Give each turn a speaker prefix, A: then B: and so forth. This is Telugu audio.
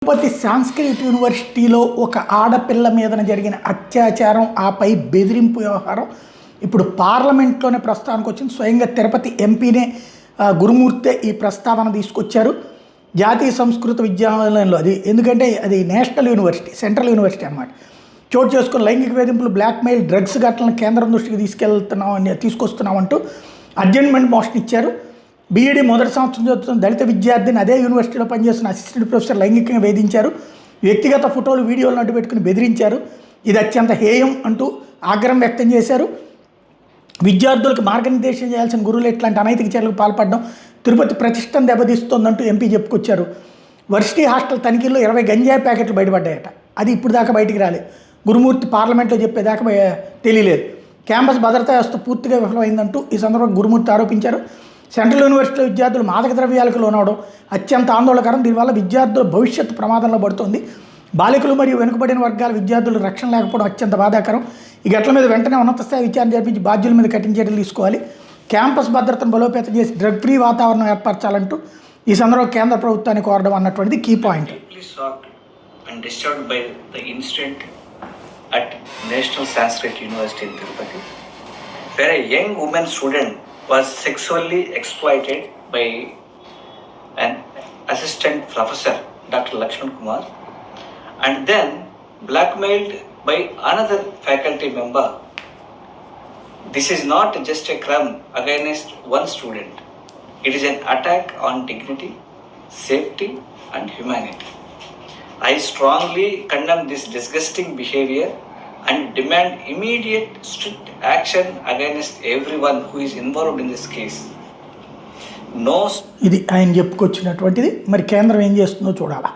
A: తిరుపతి సంస్కృత యూనివర్సిటీలో ఒక ఆడపిల్ల మీదన జరిగిన అత్యాచారం ఆపై బెదిరింపు వ్యవహారం ఇప్పుడు పార్లమెంట్లోనే ప్రస్తావనకు వచ్చింది. స్వయంగా తిరుపతి ఎంపీనే గురుమూర్తే ఈ ప్రస్తావన తీసుకొచ్చారు. జాతీయ సంస్కృత విద్యాలయంలో అది ఎందుకంటే అది నేషనల్ యూనివర్సిటీ, సెంట్రల్ యూనివర్సిటీ అన్నమాట. చోటు చేసుకున్న లైంగిక వేధింపులు, బ్లాక్మెయిల్, డ్రగ్స్ ఘటనలను కేంద్రం దృష్టికి తీసుకొస్తున్నామంటూ అడ్జర్న్మెంట్ మోషన్ ఇచ్చారు. బీఈడీ మొదటి సంవత్సరం చదువుతున్న దళిత విద్యార్థిని అదే యూనివర్సిటీలో పనిచేస్తున్న అసిస్టెంట్ ప్రొఫెసర్ లైంగికంగా వేధించారు. వ్యక్తిగత ఫోటోలు, వీడియోలను అడ్డు పెట్టుకుని బెదిరించారు. ఇది అత్యంత హేయం అంటూ ఆగ్రహం వ్యక్తం చేశారు. విద్యార్థులకు మార్గనిర్దేశం చేయాల్సిన గురువులు ఇట్లాంటి అనైతిక చర్యలకు పాల్పడడం తిరుపతి ప్రతిష్టను దెబ్బతీస్తోందంటూ ఎంపీ చెప్పుకొచ్చారు. వర్సిటీ హాస్టల్ తనిఖీల్లో 20 గంజాయి ప్యాకెట్లు బయటపడ్డాయట. అది ఇప్పుడు దాకా బయటికి రాలేదు. గురుమూర్తి పార్లమెంట్లో చెప్పేదాకా తెలియలేదు. క్యాంపస్ భద్రతా వ్యవస్థ పూర్తిగా విఫలమైందంటూ ఈ సందర్భంగా గురుమూర్తి ఆరోపించారు. సెంట్రల్ యూనివర్సిటీలో విద్యార్థులు మాదక ద్రవ్యాలకు లోనవడం అత్యంత ఆందోళనకరం. దీనివల్ల విద్యార్థుల భవిష్యత్తు ప్రమాదంలో పడుతుంది. బాలికలు మరియు వెనుకబడిన వర్గాల విద్యార్థులు రక్షణ లేకపోవడం అత్యంత బాధాకరం. ఈ ఘటన మీద వెంటనే ఉన్నత స్థాయి విచారణ జరిపించి బాధ్యుల మీద కఠిన చర్యలు తీసుకోవాలి. క్యాంపస్ భద్రతను బలోపేతం చేసి డ్రగ్ ఫ్రీ వాతావరణం ఏర్పరచాలంటూ ఈ సందర్భంగా కేంద్ర ప్రభుత్వాన్ని కోరడం అన్నటువంటిది key point.
B: At National Sanskrit University in Tirupati, where a young woman student was sexually exploited by an assistant professor, Dr. Lakshman Kumar, and then blackmailed by another faculty member. This is not just a crime against one student. It is an attack on dignity, safety, and humanity. I strongly condemn this disgusting behavior and demand immediate strict action against everyone who is involved in this case.
A: ఇది ఆయన చెప్పుకొచ్చినటువంటిది. మరి కేంద్రం ఏం చేస్తుందో చూడాలా.